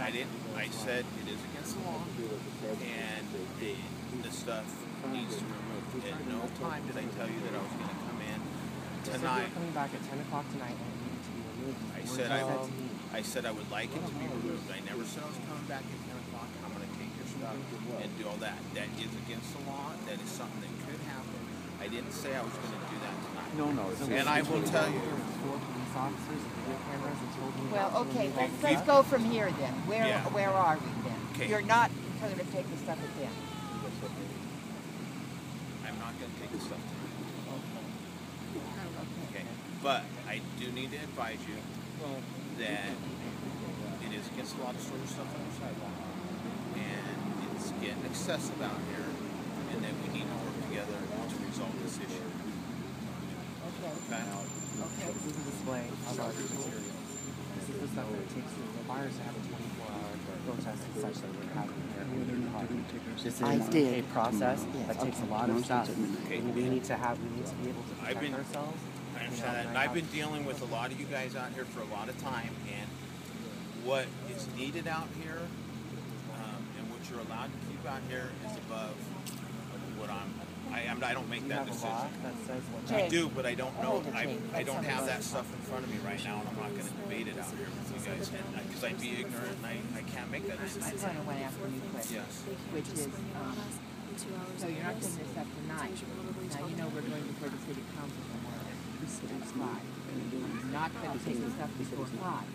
I didn't. I said it is against the law, and the stuff needs to be removed. At no time did I tell you that I was going to come in tonight. Coming back at 10 o'clock tonight and it needed to be removed. I said I would like it to be removed. I never said I was coming back at 10 o'clock. I'm going to take your stuff and do all that. That is against the law. That is something that could happen. I didn't say I was going to do that tonight. No. And I will tell you. Well, okay, let's go from here then. Where are we then? Okay. You're not going to take the stuff again. I'm not going to take the stuff tonight. Okay. But I do need to advise you that it is against the law to store your stuff on your sidewalk. And it's getting excessive out here. And that we need to work together to resolve this issue. Okay. This is a display of our materials. This is the stuff that it takes requires to have a 24-hour protest and such that we're having here. This is a process that takes a lot of stuff. Okay. We need to be able to protect ourselves. I understand that. And I've been dealing with a lot of you guys out here for a lot of time, and what is needed out here and what you're allowed to keep out here is above what I don't make that decision. I do, but I don't know. I don't have that stuff in front of me right now, and I'm not going to debate it out here with you guys because I'd be ignorant and I can't make that decision. I want to ask you a question, which is, so you're not taking this up tonight. Now you know we're going before the city council tomorrow. It's 5. You're not going to take this up before 5.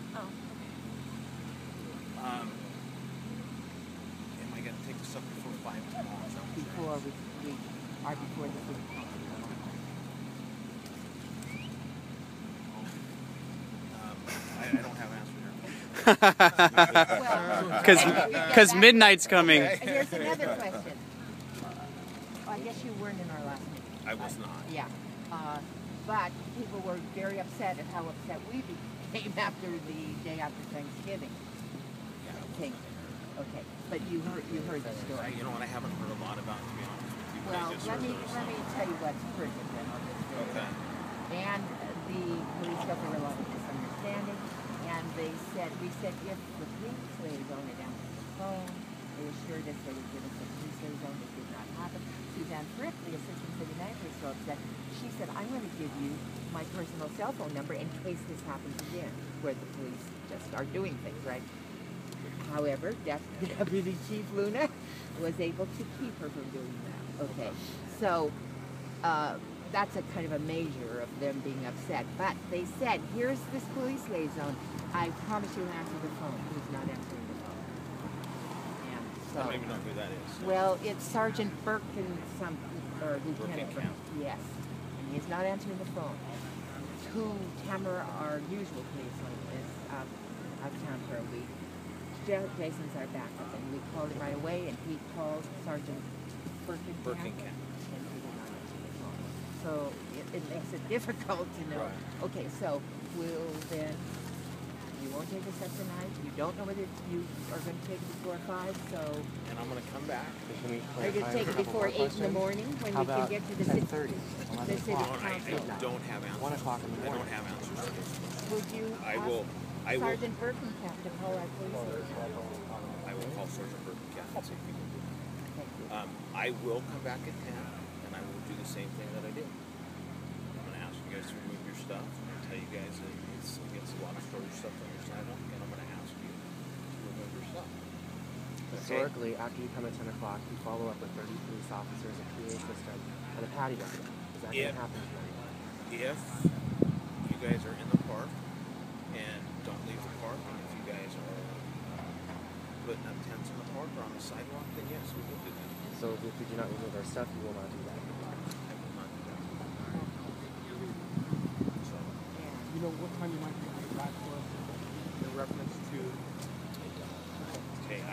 Am I going to take this up before 5 tomorrow? Before we are before the city council. I don't have an answer here. Because midnight's coming. Here's another question. I guess you weren't in our last meeting. I was not. Yeah. But people were very upset at how upset we became after the day after Thanksgiving. Yeah. Okay. But you heard the story. You know what? I haven't heard a lot about it, to be honest with you. Well, let me tell you what's pertinent then on this story. Okay. And the police got a lot of misunderstanding, and we said if the police liaison had answered the phone, they assured us they would give us a police liaison. It did not happen. Suzanne Frick, the assistant city manager, was so upset. She said, I'm going to give you my personal cell phone number in case this happens again, where the police just are doing things, right? However, Deputy Chief Luna was able to keep her from doing that. Okay, so that's a kind of a measure of them being upset. But they said, here's this police liaison. I promise you'll answer the phone. He's not answering the phone. And so, I don't even know who that is. well, it's Sergeant Birkin or Lieutenant Birkin. Yes, and he's not answering the phone. Tamara, our usual policeman, is out of town for a week. Jason's our backup, and we called him right away, and he called Sergeant Birkenkamp, and he did not answer the phone. So it makes it difficult to know. Right. Okay, so you won't take this up tonight. You don't know whether you are going to take it before 5, so... And I'm going to come back. Are you going to take it before 8 in the morning when we can get to the city? 10:30, 11 o'clock. I don't have answers. 1 o'clock in the I morning. don't have answers to this. Would you I will. Sergeant Birkenkamp to call our police liaison? I will call Sergeant Birkenkamp and see if we can do it. Thank you. I will come back at 10, and I will do the same thing that I did. I'm going to ask you guys to remove your stuff. I'm going to tell you guys that it's against the law to store your stuff on your sidewalk, and I'm going to ask you to remove your stuff. Historically, after you come at 10 o'clock, you follow up with 30 police officers, a PA system, and a patty gun. Is that going to happen tonight? If you guys are in the park and don't leave the park, and if you guys are putting up tents in the park or on the sidewalk, then yes, we will do that. So if we do not remove our stuff, you will not do that. I will not do that. So, You know what time you might be back for us in reference to... okay,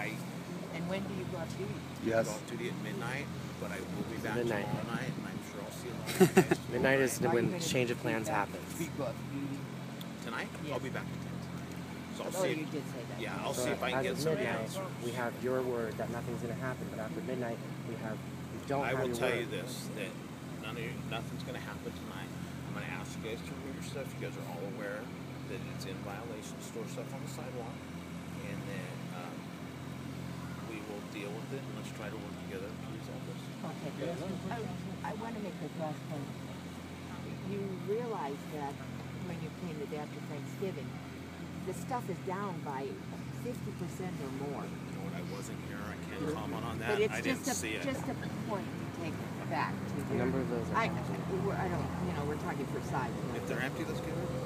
And when do you go off duty? I'll go off duty at midnight, but I will be back Midnight. tomorrow night, and I'm sure I'll see a lot of you guys. Midnight is Are you when gonna change of be plans back- happens. You go off duty? Tonight? Yes. I'll be back at 10 tonight. So I'll Oh, see. you did say that. Yeah, I'll So see if I can as get of some midnight, answers. we have your word that nothing's going to happen, but after midnight, we don't I have will your tell word. you this, that nothing's going to happen tonight. I'm going to ask you guys to remove your stuff. You guys are all aware that it's in violation to store stuff on the sidewalk, and that it and let's try to work together to resolve this. Okay. I want to make this last point. You realize that when you came the day after Thanksgiving, the stuff is down by 50% or more. You know what, I wasn't here, I can't comment on that, But it's I didn't see it. just a point to take back to A here. number of those are I don't, we're talking for size. If they're empty, let's get rid of them.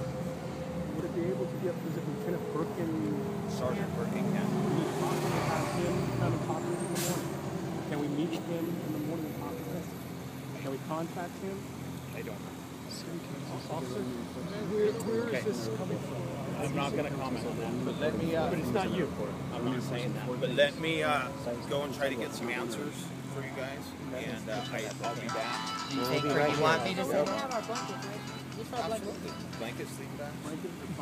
Would it be able to get, is it Lieutenant Birkin? Sergeant Birking, yeah. Have him come and talk to us in the morning? Can we meet him in the morning and talk to us? Can we contact him? I don't know. Officer, where is this coming from? I'm not going to comment on that, but let me, But it's not you. I'm not saying that, but let me go and try to get some answers for you guys, and I'll be back. You think you want me to say that? Absolutely. Blankets, sleep bags?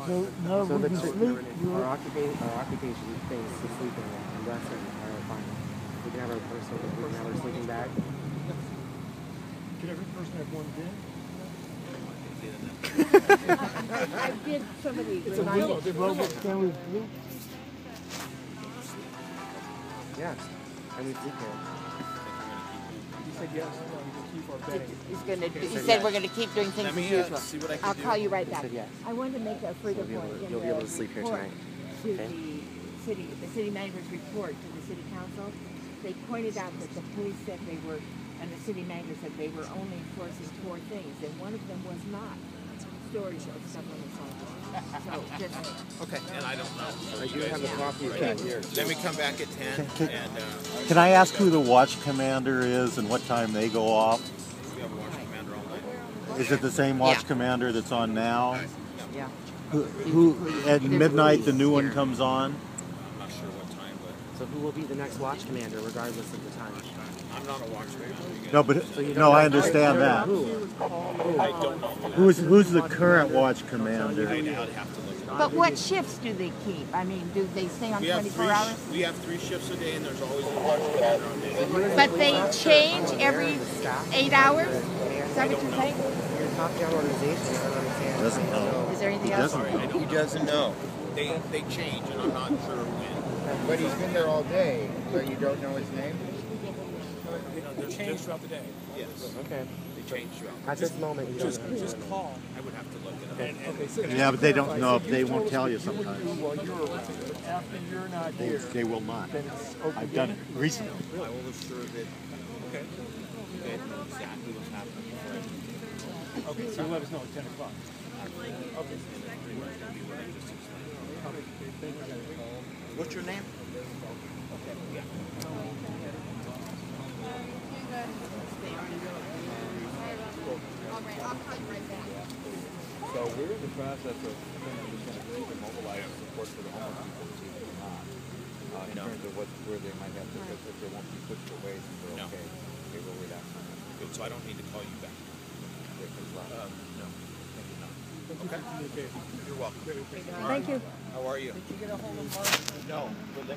So our occupation things to sleep in and rest in are fine. We can have our personal, we can have our sleeping bag. Could every person have one bin? I did somebody remind me. Yes, and we sleep here. You said yes, we can keep our bedding. He said we're gonna keep doing things Let as me usual. see what I can I'll do. call you right He back. said yes. I wanted to make a further point. You'll be able to sleep here tonight. To Okay. the city manager's report to the city council, they pointed out that the police said they were, and the city manager said they were only enforcing 4 things, and one of them was not storage of stuff on the sidewalk. So just, Okay, and I don't know. So I you do guys have a copy of that here. let me come back at 10, and Can I ask who the watch commander is and what time they go off? we have a watch commander all night. Is it the same watch Yeah. commander that's on now? yeah. Who at midnight the new one comes on? I'm not sure what time, but So who will be the next watch commander, regardless of the time? I'm not a watch commander. No, but no, I understand that. I don't know. Who's the current watch commander? I'd have to look at it. But what shifts do they keep? I mean, do they stay on We have 24 hours? we have 3 shifts a day, and there's always a watch commander on duty. But they change every The staff? 8 hours? Is that what you're saying? You're a top-down organization. I don't understand. Doesn't know. Is there anything He else? doesn't. He doesn't know. They change, and I'm not sure when. But he's been there all day, so you don't know his name? They change throughout the day. Yes, Okay. they change throughout. At this moment, you don't know. Just call. I would have to look at it. And they said, Yeah, but they don't know if they won't tell you sometimes. while you're around, but after you're not here, They will not. then it's open. I've done it recently. I will assure that you guys know exactly what's happening before I Okay, so let us know at 10 o'clock. What's your name? So we're in the process of just going to keep and mobilize support for the homeless people to not, in terms of where they might have to, if they won't be pushed away, so they're No. okay. Okay, we'll relax on that. Good, so I don't need to call you back. No. Okay. You're welcome. Thank you. How are you? Did you get a hold of Mark? No. But let